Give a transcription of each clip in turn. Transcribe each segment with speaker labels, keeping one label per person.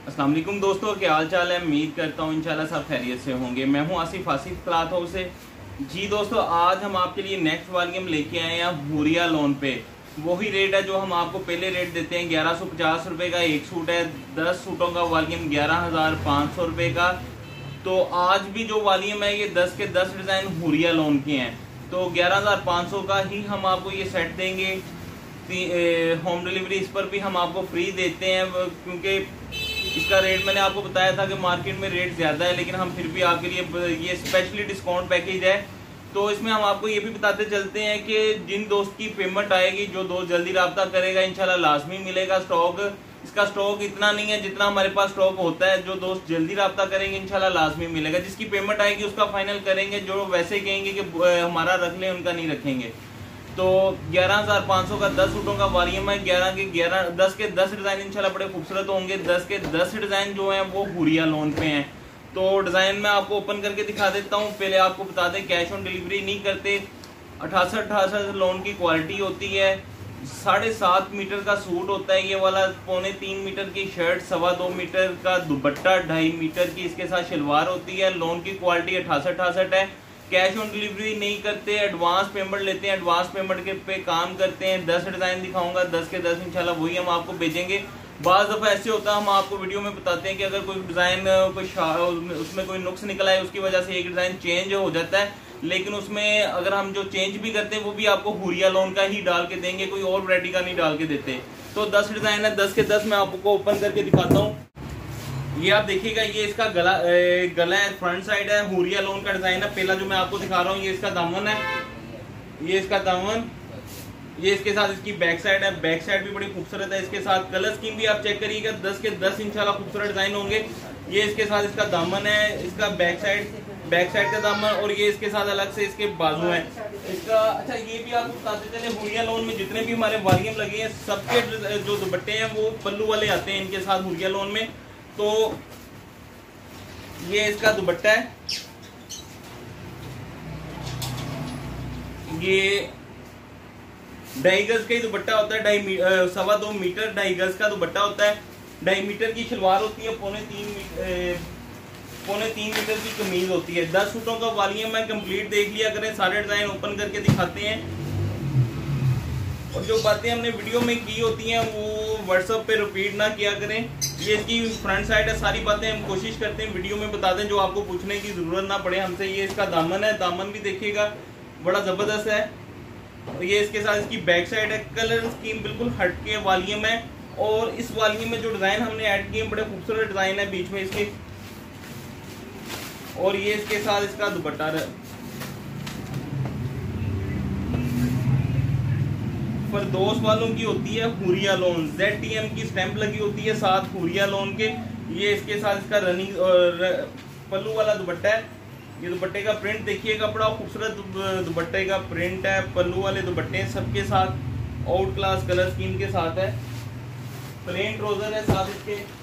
Speaker 1: अस्सलाम वालेकुम दोस्तों, क्या हाल चाल है। उम्मीद करता हूँ इंशाल्लाह सब खैरियत से होंगे। मैं हूँ आसिफ क्लॉथ हाउस से। जी दोस्तों, आज हम आपके लिए नेक्स्ट वॉल्यूम लेके आए हैं हुरिया लोन पे। वही रेट है जो हम आपको पहले रेट देते हैं। 1150 रुपये का एक सूट है। 10 सूटों का वॉल्यूम 11,500 रुपये का। तो आज भी जो वॉल्यूम है ये 10 के 10 डिज़ाइन हुरिया लोन के हैं। तो 11,500 का ही हम आपको ये सेट देंगे। होम डिलीवरी इस पर भी हम आपको फ्री देते हैं, क्योंकि इसका रेट मैंने आपको बताया था कि मार्केट में रेट ज़्यादा है, लेकिन हम फिर भी आपके लिए ये स्पेशली डिस्काउंट पैकेज है। तो इसमें हम आपको ये भी बताते चलते हैं कि जिन दोस्त की पेमेंट आएगी, जो दोस्त जल्दी रब्ता करेगा, इंशाल्लाह लाजमी मिलेगा स्टॉक। इसका स्टॉक इतना नहीं है जितना हमारे पास स्टॉक होता है। जो दोस्त जल्दी रब्ता करेंगे इंशाल्लाह लाजमी मिलेगा। जिसकी पेमेंट आएगी उसका फाइनल करेंगे। जो वैसे कहेंगे कि हमारा रख लें, उनका नहीं रखेंगे। तो 11,500 का 10 सूटों का वॉल्यूम है। 10 के 10 डिज़ाइन इंशाल्लाह बड़े खूबसूरत होंगे। 10 के 10 डिज़ाइन जो हैं वो हुरिया लोन पे हैं। तो डिज़ाइन मैं आपको ओपन करके दिखा देता हूँ। पहले आपको बता दें, कैश ऑन डिलीवरी नहीं करते। 68 लोन की क्वालिटी होती है। 7.5 मीटर का सूट होता है ये वाला। 2.25 मीटर की शर्ट, 2.25 मीटर का दुपट्टा, 2.5 मीटर की इसके साथ शलवार होती है। लोन की क्वालिटी 68 है। कैश ऑन डिलीवरी नहीं करते, एडवांस पेमेंट लेते हैं। एडवांस पेमेंट के पे काम करते हैं। 10 डिज़ाइन दिखाऊंगा, 10 के 10 इंशाल्लाह वही हम आपको भेजेंगे। बाज़ दफ़ा ऐसे होता है, हम आपको वीडियो में बताते हैं कि अगर कोई डिज़ाइन उसमें कोई नुक्स निकला है, उसकी वजह से एक डिज़ाइन चेंज हो जाता है। लेकिन उसमें अगर हम जो चेंज भी करते हैं वो भी आपको हुरिया लोन का ही डाल के देंगे, कोई और वैरायटी का नहीं डाल के देते। तो 10 डिज़ाइन है, 10 के 10 मैं आपको ओपन करके दिखाता हूँ। ये आप देखिएगा, ये इसका गला है, फ्रंट साइड है, हुरिया लोन का डिजाइन है। पहला जो मैं आपको दिखा रहा हूँ ये इसका दामन है। ये इसका दामन, ये इसके साथ इसकी बैक साइड है। बैक साइड भी बड़ी खूबसूरत है। इसके साथ कलर स्कीम भी आप चेक करिएगा। 10 के 10 इंशाल्लाह खूबसूरत डिजाइन होंगे। ये इसके साथ इसका दामन है, इसका बैक साइड का दामन, और ये इसके साथ अलग से इसके बाजू है इसका। अच्छा, ये भी आपको बताते चले, हुरिया लोन में जितने भी हमारे वॉल्यूम लगे हैं सबके जो दुपट्टे हैं वो पल्लू वाले आते हैं इनके साथ हुरिया लोन में। तो ये इसका दुपट्टा है। ये 2.5 गज का ही दुपट्टा होता है। 2.25 मीटर 2.5 गज का दुपट्टा होता है। 2.5 मीटर की शलवार होती है। 3.5 मीटर की कमीज होती है। 10 सूटों का वॉल्यूम है। कंप्लीट देख लिया करें। सारे डिजाइन ओपन करके दिखाते हैं, और जो बातें हमने वीडियो में की होती हैं वो व्हाट्सएप पे रिपीट ना किया करें। ये इसकी फ्रंट साइड है। सारी बातें हम कोशिश करते हैं वीडियो में बता दें, जो आपको पूछने की जरूरत ना पड़े हमसे। ये इसका दामन है। दामन भी देखिएगा बड़ा जबरदस्त है। और ये इसके साथ इसकी बैक साइड है। कलर स्कीम बिल्कुल हटके वॉल्यूम है। और इस वॉल्यूम में जो डिजाइन हमने ऐड किए बड़े खूबसूरत डिजाइन है बीच में इसके। और ये इसके साथ इसका दुपट्टा फरदौस वालों की होती है हुरिया लोन। ZTM की स्टैंप लगी होती है साथ हुरिया लोन के। ये इसके साथ इसका रनिंग और पल्लू वाला दुपट्टा है। ये दुपट्टे का प्रिंट देखिएगा, बड़ा खूबसूरत दुपट्टे का प्रिंट है। पल्लू वाले दुपट्टे सबके साथ आउट क्लास कलर स्कीम के साथ है। प्लेन ट्राउजर है साथ इसके।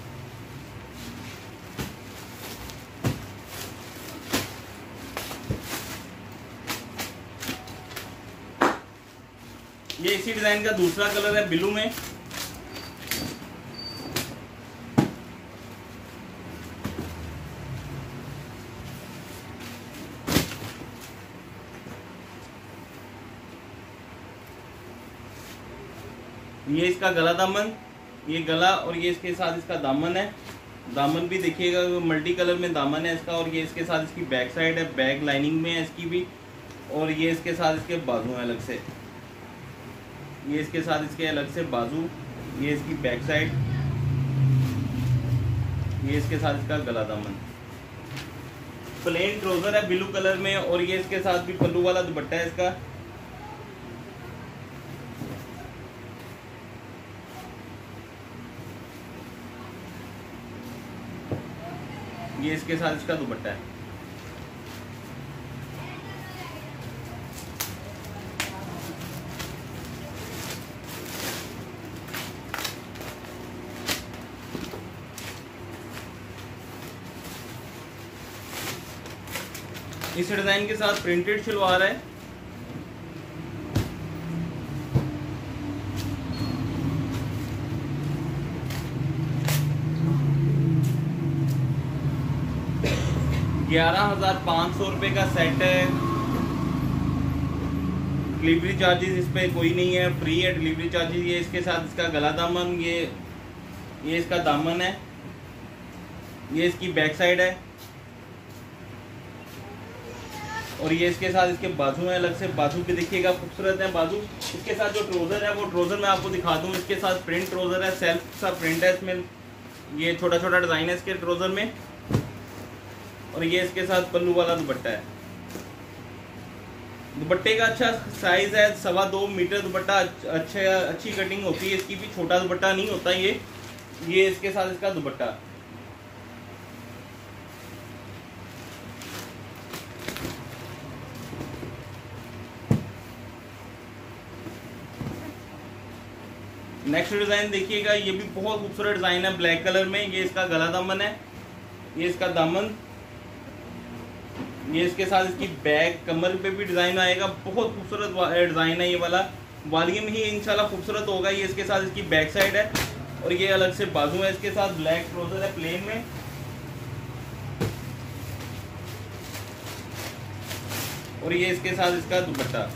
Speaker 1: ये इसी डिजाइन का दूसरा कलर है, ब्लू में। ये इसका गला दामन, ये गला, और ये इसके साथ इसका दामन है। दामन भी देखिएगा मल्टी कलर में दामन है इसका। और ये इसके साथ इसकी बैक साइड है, बैक लाइनिंग में है इसकी भी। और ये इसके साथ इसके बाजू है अलग से। ये इसके साथ इसके अलग से बाजू। ये इसकी बैक साइड। ये इसके साथ इसका गला दामन। प्लेन ट्राउजर है ब्लू कलर में। और ये इसके साथ भी पल्लू वाला दुपट्टा है इसका। ये इसके साथ इसका दुपट्टा है। इस डिजाइन के साथ प्रिंटेड शलवार है। 11,500 रुपये का सेट है। डिलीवरी चार्जेस इस पर कोई नहीं है, फ्री है डिलीवरी चार्जेस। ये इसके साथ इसका गला दामन, ये इसका दामन है, ये इसकी बैक साइड है, और ये इसके साथ इसके बाजू हैं। अलग से बाजू भी देखिएगा खूबसूरत है बाजू। इसके साथ जो ट्रोज़र है वो ट्रोज़र मैं आपको दिखा दूँ। इसके साथ प्रिंट ट्रोज़र है, सेल्फ सा प्रिंट है इसमें, ये छोटा छोटा डिज़ाइन है इसके ट्रोज़र में। और ये इसके साथ पल्लू वाला दुपट्टा है। दुपट्टे का अच्छा साइज है, 2.25 मीटर दुपट्टा, अच्छी कटिंग होती है इसकी भी, छोटा दुपट्टा नहीं होता ये इसके साथ इसका दुपट्टा। नेक्स्ट डिजाइन देखिएगा, ये भी बहुत खूबसूरत डिजाइन है ब्लैक कलर में। ये इसका गला दामन है, ये इसका दामन, ये इसके साथ इसकी बैक, कमर पे भी डिजाइन आएगा। बहुत खूबसूरत डिजाइन है ये वाला। वॉल्यूम ही इंशाल्लाह खूबसूरत होगा। ये इसके साथ इसकी बैक साइड है, और ये अलग से बाजू है। इसके साथ ब्लैक ट्राउजर है प्लेन में, और ये इसके साथ इसका दुपट्टा।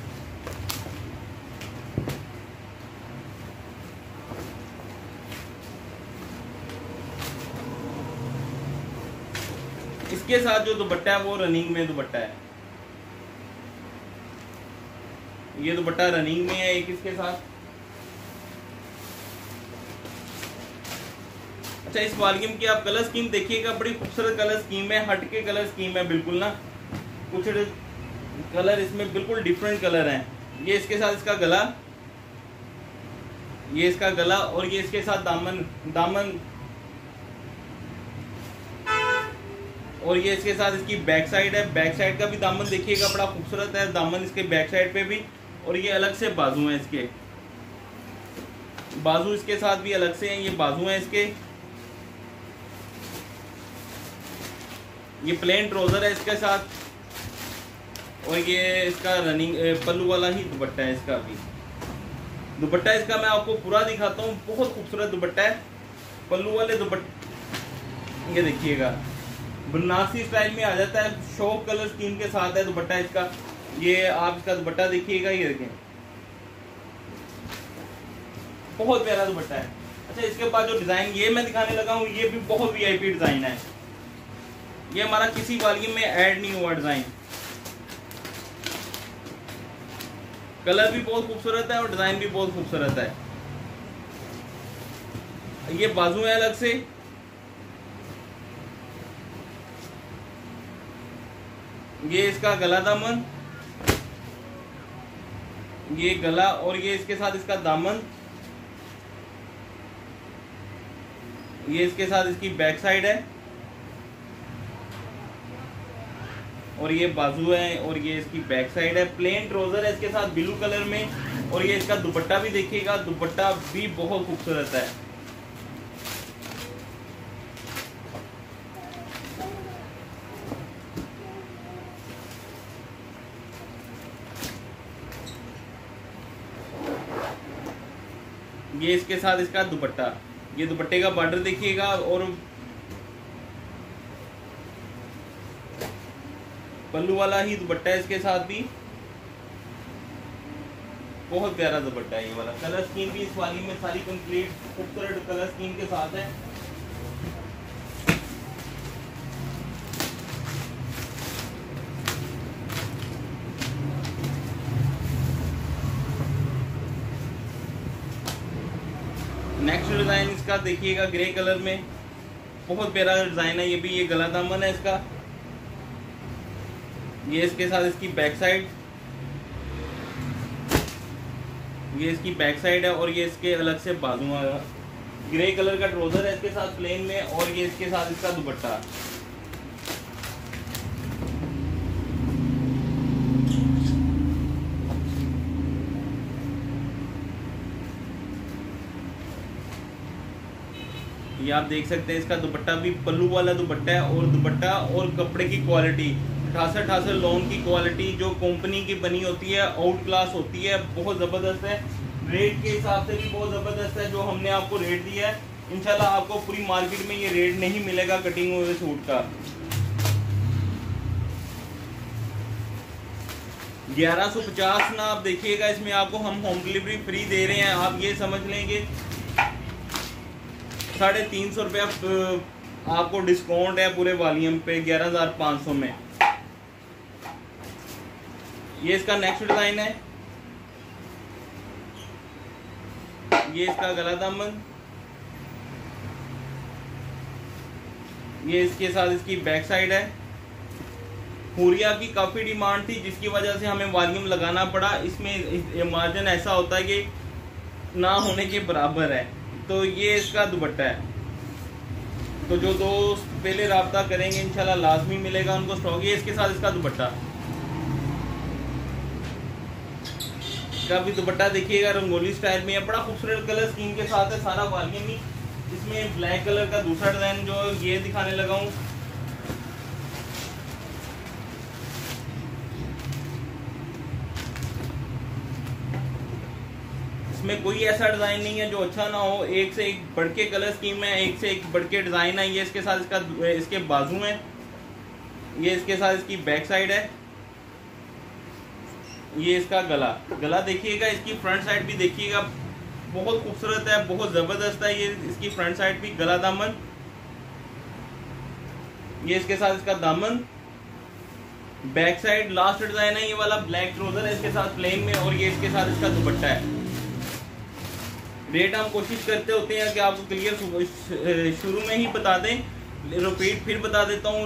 Speaker 1: इसके साथ जो दुपट्टा है वो रनिंग में दुपट्टा है। ये दुपट्टा रनिंग में है एक इसके साथ। अच्छा, इस वॉल्यूम की आप कलर स्कीम देखिएगा, बड़ी खूबसूरत कलर स्कीम है, हट के कलर स्कीम है बिल्कुल ना। कुछ कलर इसमें बिल्कुल डिफरेंट कलर हैं। ये इसके साथ इसका गला, ये इसका गला, और ये इसके साथ दामन, और ये इसके साथ इसकी बैक साइड है। बैक साइड का भी दामन देखिएगा बड़ा खूबसूरत है दामन इसके बैक साइड पे भी। और ये अलग से बाजू हैं इसके, बाजू इसके साथ भी अलग से हैं, ये बाजू हैं इसके। ये प्लेन ट्राउजर है इसके साथ, और ये इसका रनिंग पल्लू वाला ही दुपट्टा है इसका भी। दुपट्टा इसका मैं आपको पूरा दिखाता हूँ, बहुत खूबसूरत दुपट्टा है। पल्लू वाले दुपट्टे ये देखिएगा बनारसी स्टाइल में आ जाता है, शॉक कलर स्कीम के साथ है दुपट्टा इसका। ये आप इसका दुपट्टा देखिएगा, ये देखें बहुत प्यारा दुपट्टा है। अच्छा, इसके बाद जो डिजाइन ये मैं दिखाने लगा हूँ, ये भी बहुत वीआईपी डिजाइन है। ये हमारा किसी वॉल्यूम में ऐड नहीं हुआ डिजाइन। कलर भी बहुत खूबसूरत है और डिजाइन भी बहुत खूबसूरत है। ये बाजू है अलग से, ये इसका गला दामन, ये गला, और ये इसके साथ इसका दामन, ये इसके साथ इसकी बैक साइड है, और ये बाजू है, और ये इसकी बैक साइड है। प्लेन ट्राउजर है इसके साथ ब्लू कलर में, और ये इसका दुपट्टा भी देखिएगा, दुपट्टा भी बहुत खूबसूरत है। ये इसके साथ इसका दुपट्टा, ये दुपट्टे का बॉर्डर देखिएगा, और पल्लू वाला ही दुपट्टा है इसके साथ भी। बहुत प्यारा दुपट्टा है ये वाला। कलर स्कीम भी इस वाली में सारी कंप्लीट खूबसूरत कलर स्कीम के साथ है। नेक्स्ट डिजाइन इसका देखिएगा ग्रे कलर में, बहुत प्यारा डिजाइन है ये भी। ये गला दामन है इसका, ये इसके साथ इसकी बैक साइड, ये इसकी बैक साइड है, और ये इसके अलग से बाजू आएगा। ग्रे कलर का ट्राउजर है इसके साथ प्लेन में, और ये इसके साथ इसका दुपट्टा। ये आप देख सकते हैं, इसका दुपट्टा भी पल्लू वाला दुपट्टा है, और दुपट्टा और कपड़े की क्वालिटी 68 लॉन की क्वालिटी जो कंपनी की बनी होती है, आउट क्लास होती है, बहुत ज़बरदस्त है। रेट के हिसाब से भी बहुत ज़बरदस्त है जो हमने आपको रेट दिया है। इंशाल्लाह आपको पूरी मार्केट में ये रेट नहीं मिलेगा कटिंग हुए सूट का। 1150 ना आप देखिएगा, इसमें आपको हम होम डिलीवरी फ्री दे रहे हैं। आप ये समझ लेंगे 350 रुपया आपको डिस्काउंट है पूरे वॉल्यूम पे 11,500 में। ये इसका नेक्स्ट डिजाइन है, ये इसका गला दामन, ये इसके साथ इसकी बैक साइड है। हुरिया की काफ़ी डिमांड थी जिसकी वजह से हमें वॉल्यूम लगाना पड़ा। इसमें मार्जिन ऐसा होता है कि ना होने के बराबर है। तो ये इसका दुपट्टा है। तो जो दोस्त पहले राब्ता करेंगे इंशाल्लाह लाजमी मिलेगा उनको स्टॉक। ये इसके साथ इसका दुपट्टा, इसका भी दुपट्टा देखिएगा रंगोली स्टाइल में है, बड़ा खूबसूरत कलर स्कीम के साथ है सारा वॉल्यूम ही। इसमें ब्लैक कलर का दूसरा डिजाइन जो ये दिखाने लगा हूँ, इसमें कोई ऐसा डिजाइन नहीं है जो अच्छा ना हो। एक से एक बढ़ के कलर स्कीम है, एक से एक बढ़ के डिजाइन है। ये इसके साथ इसके बाजू है, ये इसके साथ इसकी बैक साइड है, ये इसका गला देखिएगा। इसकी फ्रंट साइड भी देखिएगा, बहुत खूबसूरत है, बहुत जबरदस्त है। ये इसकी फ्रंट साइड भी गला दामन, ये इसके साथ इसका दामन, बैक साइड लास्ट डिजाइन है ये वाला ब्लैक ट्राउजर है इसके साथ प्लेन में, और ये इसके साथ इसका दुपट्टा है। रेट हम कोशिश करते होते हैं कि आपको क्लियर शुरू में ही बता दें, रिपीट फिर बता देता हूँ।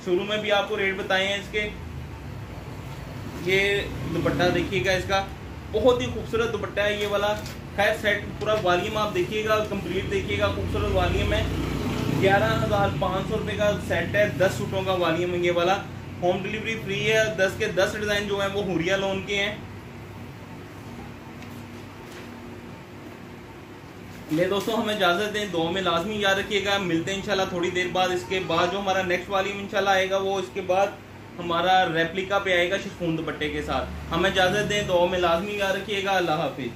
Speaker 1: शुरू में भी आपको रेट बताए हैं इसके। ये दुपट्टा देखिएगा, इसका बहुत ही खूबसूरत दुपट्टा है ये वाला। खैर सेट पूरा वॉल्यूम आप देखिएगा, कंप्लीट देखिएगा, खूबसूरत वॉल्यूम है। 11,500 रुपये का सेट है, 10 सूटों का वॉल्यूम है ये वाला। होम डिलीवरी फ्री है। 10 के 10 डिज़ाइन जो है वो हुरिया लोन के हैं। ले दोस्तों हमें इजाजत दें, दुआ में लाजमी याद रखिएगा। मिलते हैं इंशाल्लाह थोड़ी देर बाद। इसके बाद जो हमारा नेक्स्ट वॉल्यूम इंशाल्लाह आएगा वो इसके बाद हमारा रेप्लिका पे आएगा शिफॉन दुपट्टे के साथ। हमें इजाजत दें, दुआ में लाजमी याद रखिएगा। अल्लाह हाफिज।